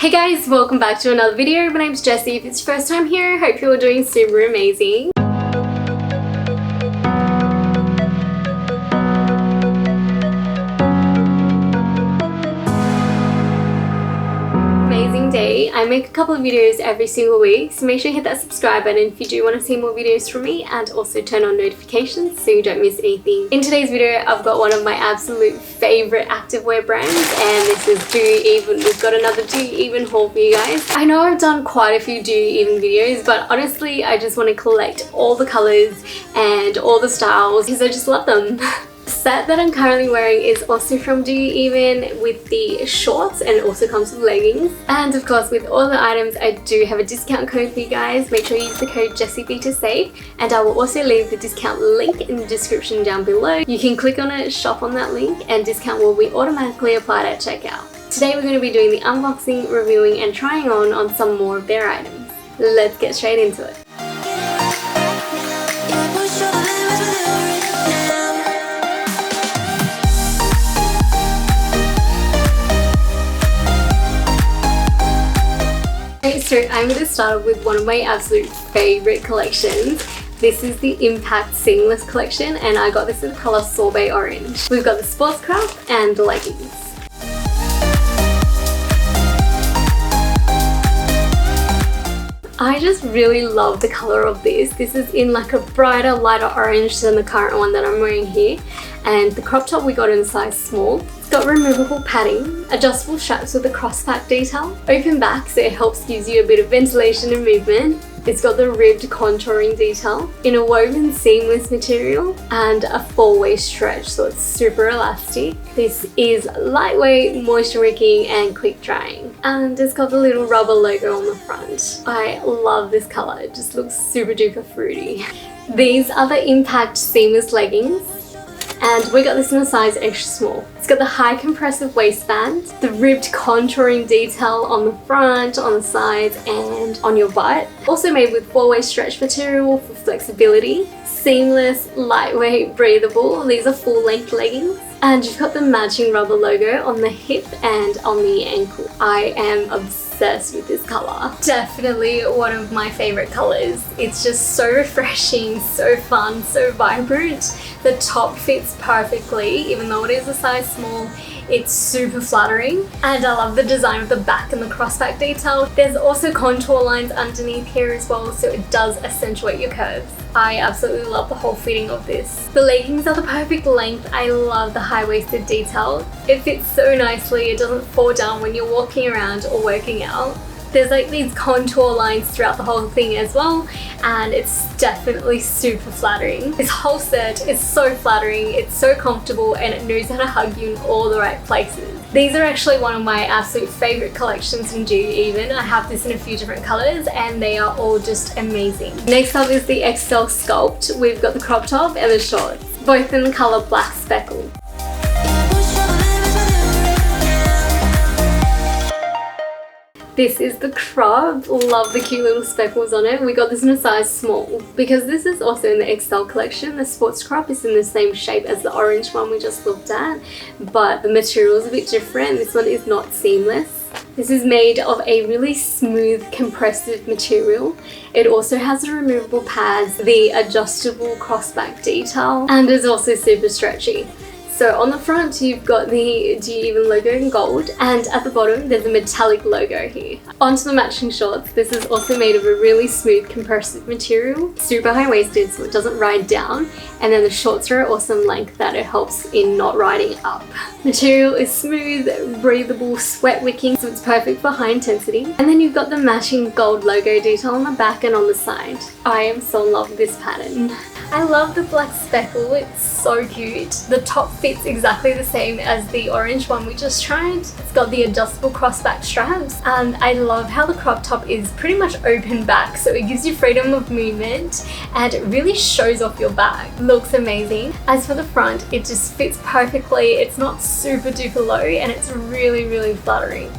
Hey guys, welcome back to another video. My name's Jessie. If it's your first time here, I hope you're doing super amazing. Amazing day. I make a couple of videos every single week, so make sure you hit that subscribe button if you do want to see more videos from me, and also turn on notifications so you don't miss anything. In today's video, I've got one of my absolute favorite activewear brands, and this is DOYOUEVEN. We've got another DOYOUEVEN haul for you guys. I know I've done quite a few DOYOUEVEN videos, but honestly, I just want to collect all the colors and all the styles because I just love them. The set that I'm currently wearing is also from DOYOUEVEN with the shorts, and it also comes with leggings. And of course, with all the items, I do have a discount code for you guys. Make sure you use the code Jesscbee to save, and I will also leave the discount link in the description down below. You can click on it, shop on that link, and discount will be automatically applied at checkout. Today we're going to be doing the unboxing, reviewing, and trying on some more of their items. Let's get straight into it. So I'm going to start off with one of my absolute favorite collections. This is the Impact Seamless collection, and I got this in the color Sorbet Orange. We've got the sports craft and the leggings. I just really love the color of this. This is in like a brighter, lighter orange than the current one that I'm wearing here. And the crop top we got in size small. It's got removable padding, adjustable straps with a crossback detail, open back so it helps gives you a bit of ventilation and movement. It's got the ribbed contouring detail in a woven seamless material and a 4-way stretch, so it's super elastic. This is lightweight, moisture wicking, and quick drying. And it's got the little rubber logo on the front. I love this color, it just looks super duper fruity. These are the Impact Seamless leggings, and we got this in a size extra small. It's got the high compressive waistband, the ribbed contouring detail on the front, on the sides, and on your butt. Also made with 4-way stretch material for flexibility. Seamless, lightweight, breathable. These are full-length leggings. And you've got the matching rubber logo on the hip and on the ankle. I am obsessed with this color. Definitely one of my favorite colors. It's just so refreshing, so fun, so vibrant. The top fits perfectly, even though it is a size small. It's super flattering, and I love the design of the back and the crossback detail. There's also contour lines underneath here as well, so it does accentuate your curves. I absolutely love the whole fitting of this. The leggings are the perfect length. I love the high-waisted detail. It fits so nicely, it doesn't fall down when you're walking around or working out. There's like these contour lines throughout the whole thing as well, and it's definitely super flattering. This whole set is so flattering, it's so comfortable, and it knows how to hug you in all the right places. These are actually one of my absolute favorite collections from DOYOUEVEN. I have this in a few different colors, and they are all just amazing. Next up is the XL Sculpt. We've got the crop top and the shorts, both in the color Black Speckle. This is the crop. Love the cute little speckles on it. We got this in a size small because this is also in the XL collection. The sports crop is in the same shape as the orange one we just looked at, but the material is a bit different. This one is not seamless. This is made of a really smooth compressive material. It also has the removable pads, the adjustable crossback detail, and is also super stretchy. So on the front you've got the DOYOUEVEN logo in gold, and at the bottom there's a metallic logo here. Onto the matching shorts. This is also made of a really smooth compressive material, super high-waisted so it doesn't ride down, and then the shorts are awesome length that it helps in not riding up. Material is smooth, breathable, sweat wicking, so it's perfect for high intensity. And then you've got the matching gold logo detail on the back and on the side. I am so in love with this pattern. I love the black speckle, it's so cute. The top fits exactly the same as the orange one we just tried. It's got the adjustable crossback straps, and I love how the crop top is pretty much open back, so it gives you freedom of movement and it really shows off your back. Looks amazing. As for the front, it just fits perfectly. It's not super duper low, and it's really flattering.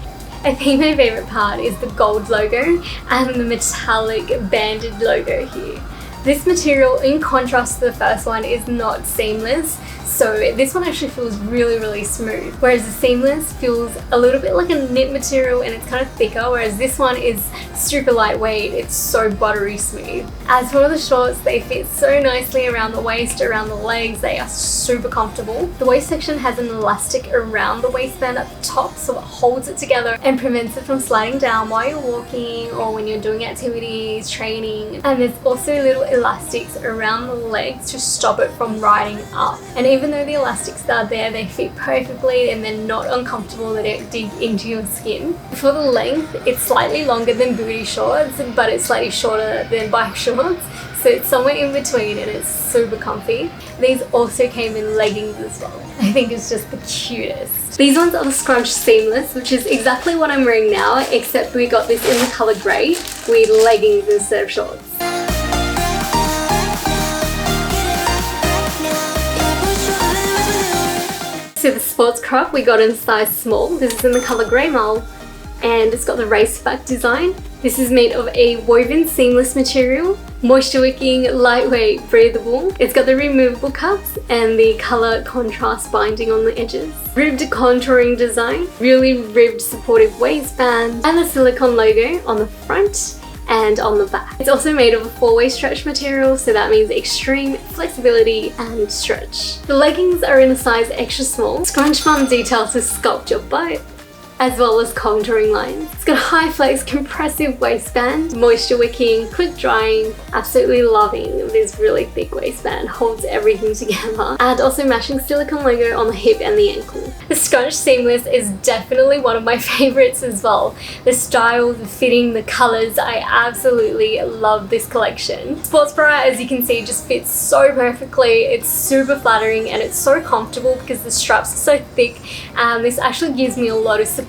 I think my favorite part is the gold logo and the metallic banded logo here. This material, in contrast to the first one, is not seamless, So this one actually feels really smooth, whereas the seamless feels a little bit like a knit material and it's kind of thicker, whereas this one is super lightweight. It's so buttery smooth. As for the shorts, they fit so nicely around the waist, around the legs. They are super comfortable. The waist section has an elastic around the waistband at the top, so it holds it together and prevents it from sliding down while you're walking or when you're doing activities, training. And there's also little elastics around the legs to stop it from riding up. And even though the elastics are there, they fit perfectly and they're not uncomfortable. They don't dig into your skin. For the length, it's slightly longer than booty shorts, but it's slightly shorter than bike shorts. So it's somewhere in between and it's super comfy. These also came in leggings as well. I think it's just the cutest. These ones are the Scrunched Seamless, which is exactly what I'm wearing now, except we got this in the colour grey with leggings instead of shorts. So the sports crop we got in size small. This is in the colour grey mold and it's got the raceback design. This is made of a woven seamless material, moisture wicking, lightweight, breathable. It's got the removable cuffs and the colour contrast binding on the edges. Ribbed contouring design, really ribbed supportive waistband, and the silicone logo on the front and on the back. It's also made of a 4-way stretch material, so that means extreme flexibility and stretch. The leggings are in a size extra small. Scrunch bun details to sculpt your butt, as well as contouring lines. It's got a high flex compressive waistband, moisture wicking, quick drying. Absolutely loving this really thick waistband, holds everything together. And also matching silicone logo on the hip and the ankle. The Scrunched Seamless is definitely one of my favorites as well. The style, the fitting, the colors, I absolutely love this collection. Sports bra, as you can see, just fits so perfectly. It's super flattering and it's so comfortable because the straps are so thick. This actually gives me a lot of support.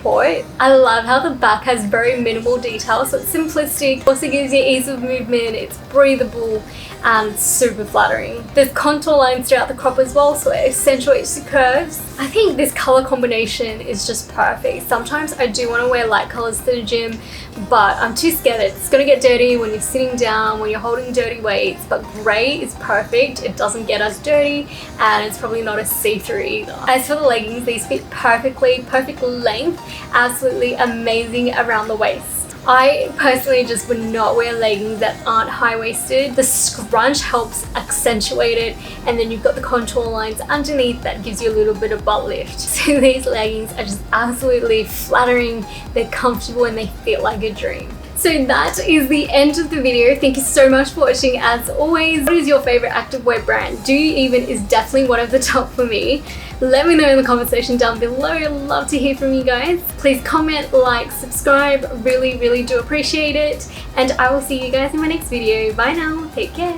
I love how the back has very minimal detail, so it's simplistic, also gives you ease of movement, it's breathable and super flattering. There's contour lines throughout the crop as well, so it accentuates the curves. I think this color combination is just perfect. Sometimes I do want to wear light colors to the gym, but I'm too scared that it's going to get dirty when you're sitting down, when you're holding dirty weights, but gray is perfect. It doesn't get as dirty and it's probably not as see-through either. As for the leggings, these fit perfectly, perfect length, absolutely amazing around the waist. I personally just would not wear leggings that aren't high-waisted. The scrunch helps accentuate it, and then you've got the contour lines underneath that gives you a little bit of butt lift. So these leggings are just absolutely flattering, they're comfortable and they fit like a dream. So that is the end of the video. Thank you so much for watching. As always, what is your favorite activewear brand? DOYOUEVEN is definitely one of the top for me. Let me know in the comment section down below. I'd love to hear from you guys. Please comment, like, subscribe. Really do appreciate it. And I will see you guys in my next video. Bye now. Take care.